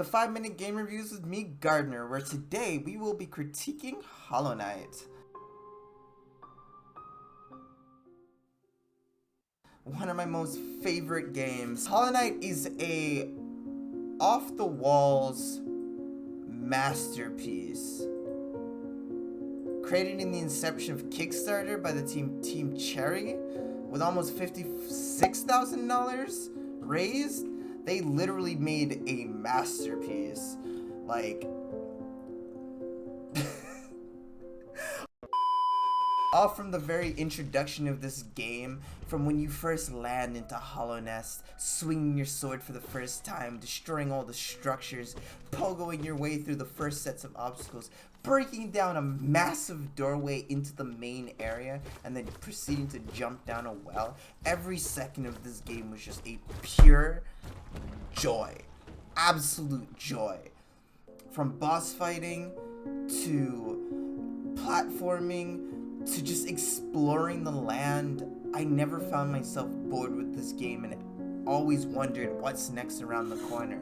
to 5 Minute Game Reviews with me, Gardner, where today we will be critiquing Hollow Knight. One of my most favorite games. Hollow Knight is a off-the-walls masterpiece. Created in the inception of Kickstarter by the Team Cherry, with almost $56,000 raised, they literally made a masterpiece. Like, all from the very introduction of this game, from when you first land into Hollow Nest, swinging your sword for the first time, destroying all the structures, pogoing your way through the first sets of obstacles, breaking down a massive doorway into the main area, and then proceeding to jump down a well. Every second of this game was just a pure joy. Absolute joy. From boss fighting, to platforming, to just exploring the land, I never found myself bored with this game and always wondered what's next around the corner.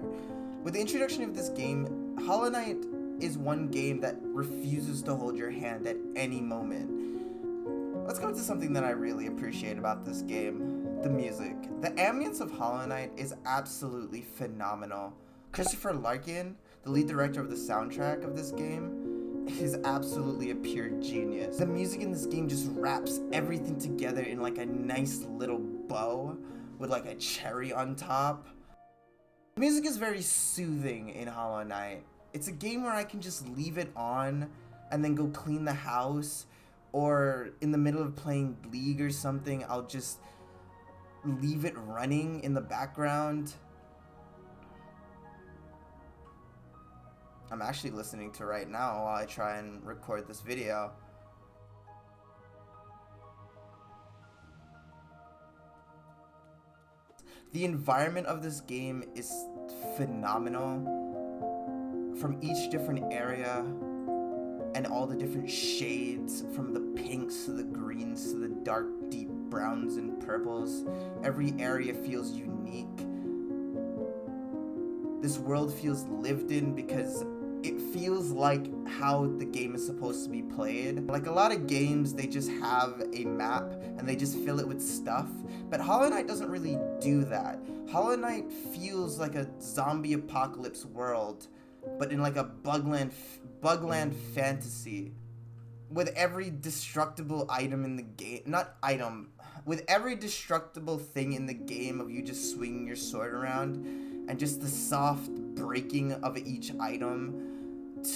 With the introduction of this game, Hollow Knight is one game that refuses to hold your hand at any moment. Let's go into something that I really appreciate about this game: the music. The ambience of Hollow Knight is absolutely phenomenal. Christopher Larkin, the lead director of the soundtrack of this game, is absolutely a pure genius. The music in this game just wraps everything together in like a nice little bow with like a cherry on top. The music is very soothing in Hollow Knight. It's a game where I can just leave it on and then go clean the house, or in the middle of playing League or something, I'll just leave it running in the background. I'm actually listening to right now while I try and record this video. The environment of this game is phenomenal. From each different area and all the different shades, from the pinks to the greens to the dark deep browns and purples, every area feels unique. This world feels lived in because it feels like how the game is supposed to be played. Like a lot of games, they just have a map and they just fill it with stuff, but Hollow Knight doesn't really do that. Hollow Knight feels like a zombie apocalypse world, but in like a bugland fantasy. With every destructible item in the game, with every destructible thing in the game of you just swinging your sword around, and just the soft breaking of each item,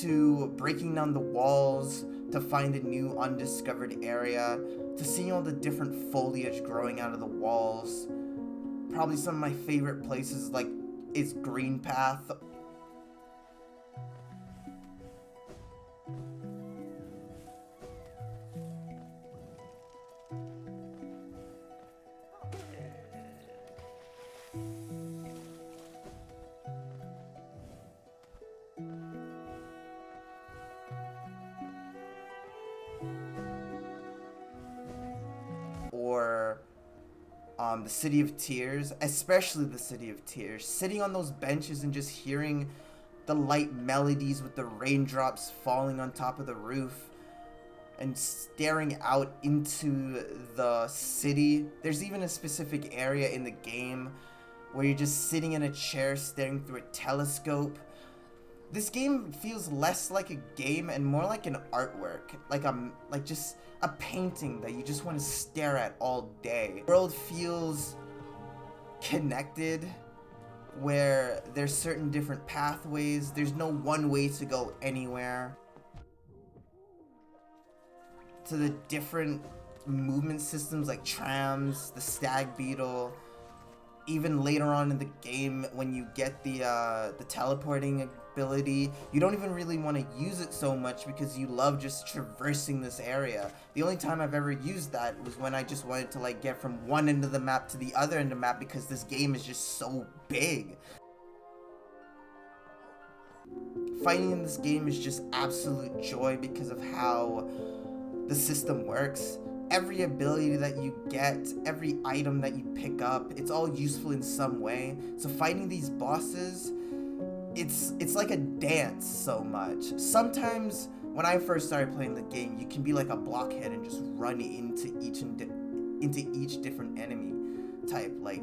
to breaking down the walls to find a new undiscovered area, to seeing all the different foliage growing out of the walls. Probably some of my favorite places is Green Path. Or the City of Tears, especially the City of Tears. Sitting on those benches and just hearing the light melodies with the raindrops falling on top of the roof and staring out into the city. There's even a specific area in the game where you're just sitting in a chair staring through a telescope. This game feels less like a game and more like an artwork, like just a painting that you just want to stare at all day. The world feels connected, where there's certain different pathways. There's no one way to go anywhere. To the different movement systems like trams, the stag beetle. Even later on in the game, when you get the teleporting ability, you don't even really want to use it so much because you love just traversing this area. The only time I've ever used that was when I just wanted to get from one end of the map to the other end of the map because this game is just so big. Fighting in this game is just absolute joy because of how the system works. Every ability that you get, every item that you pick up, it's all useful in some way. So fighting these bosses, it's like a dance so much. Sometimes when I first started playing the game, you can be like a blockhead and just run into each different enemy type, like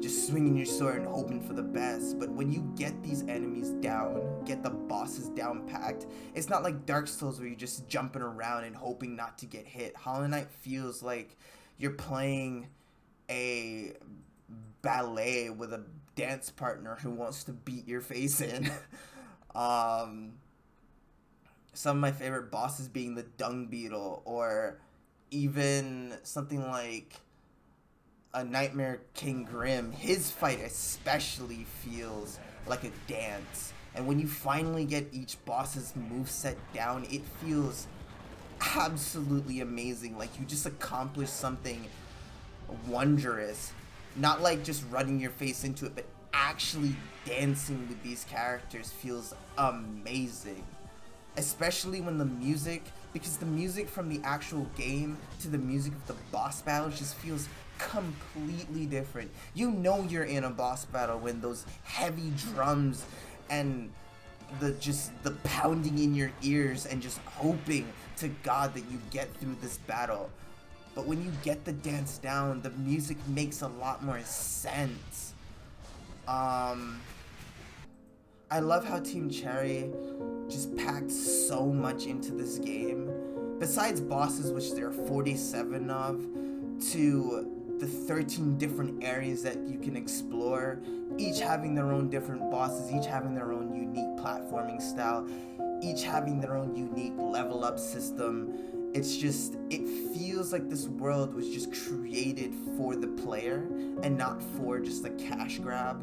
just swinging your sword and hoping for the best. But when you get these enemies down, get the bosses down packed, it's not like Dark Souls where you're just jumping around and hoping not to get hit. Hollow Knight feels like you're playing a ballet with a dance partner who wants to beat your face in. Some of my favorite bosses being the Dung Beetle, or even something like a Nightmare King Grim. His fight especially feels like a dance. And when you finally get each boss's moveset down, it feels absolutely amazing. Like you just accomplished something wondrous. Not like just running your face into it, but actually dancing with these characters feels amazing. Especially when the music, because the music from the actual game to the music of the boss battles just feels completely different. You know you're in a boss battle when those heavy drums and the pounding in your ears and just hoping to God that you get through this battle. But when you get the dance down, the music makes a lot more sense. I love how Team Cherry just packed so much into this game. Besides bosses, which there are 47 of, to the 13 different areas that you can explore, each having their own different bosses, each having their own unique platforming style, each having their own unique level up system. It's just, it feels like this world was just created for the player and not for just a cash grab.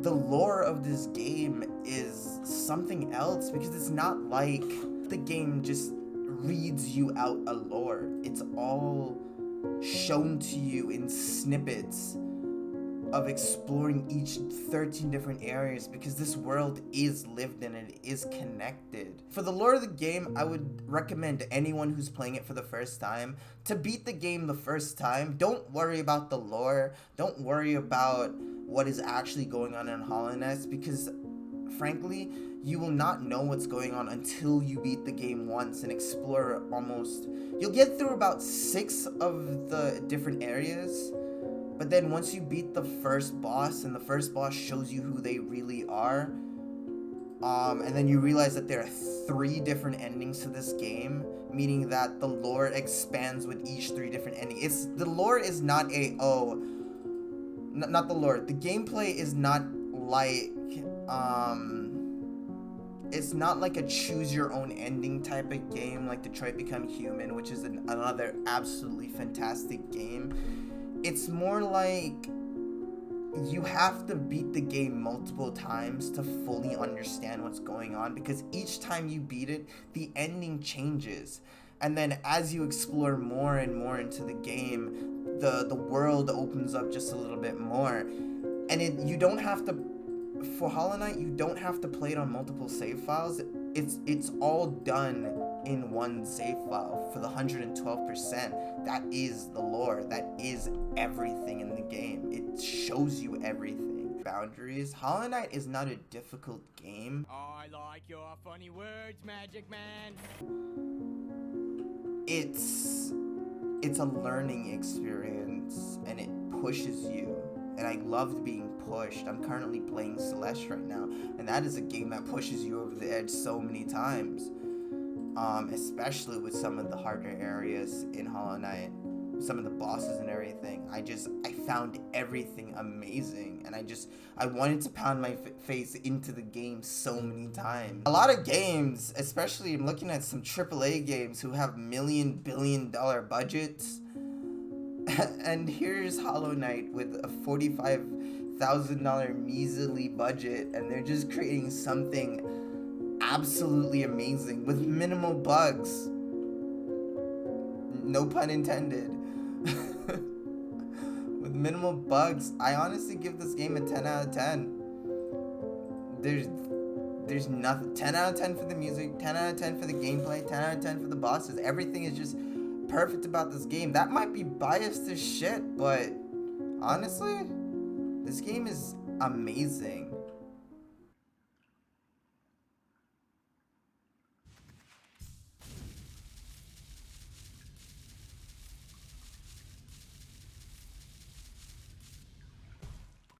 The lore of this game is something else, because it's not like the game just reads you out a lore. It's all shown to you in snippets of exploring each 13 different areas, because this world is lived in and it is connected. For the lore of the game, I would recommend anyone who's playing it for the first time to beat the game the first time. Don't worry about the lore. Don't worry about what is actually going on in Hallownest, because frankly, you will not know what's going on until you beat the game once and explore almost... You'll get through about 6 of the different areas, but then once you beat the first boss, and the first boss shows you who they really are, and then you realize that there are 3 different endings to this game, meaning that the lore expands with each 3 different endings. The lore is not a, not the lore. The gameplay is not like, it's not like a choose your own ending type of game like Detroit Become Human, which is another absolutely fantastic game. It's more like you have to beat the game multiple times to fully understand what's going on, because each time you beat it, the ending changes. And then as you explore more and more into the game, the world opens up just a little bit more. And you don't have to, for Hollow Knight, you don't have to play it on multiple save files. It's all done in one save file for the 112%. That is the lore. That is everything in the game. It shows you everything. Boundaries. Hollow Knight is not a difficult game. I like your funny words, Magic Man. It's a learning experience, and it pushes you. And I loved being pushed. I'm currently playing Celeste right now, and that is a game that pushes you over the edge so many times. Especially with some of the harder areas in Hollow Knight, some of the bosses and everything. I found everything amazing, and I wanted to pound my face into the game so many times. A lot of games, especially I'm looking at some AAA games who have billion-dollar budgets, and here's Hollow Knight with a $45,000 measly budget, and they're just creating something absolutely amazing with minimal bugs. No pun intended. With minimal bugs, I honestly give this game a 10 out of 10. There's nothing. 10 out of 10 for the music, 10 out of 10 for the gameplay, 10 out of 10 for the bosses. Everything is just perfect about this game. That might be biased as shit, but honestly, this game is amazing.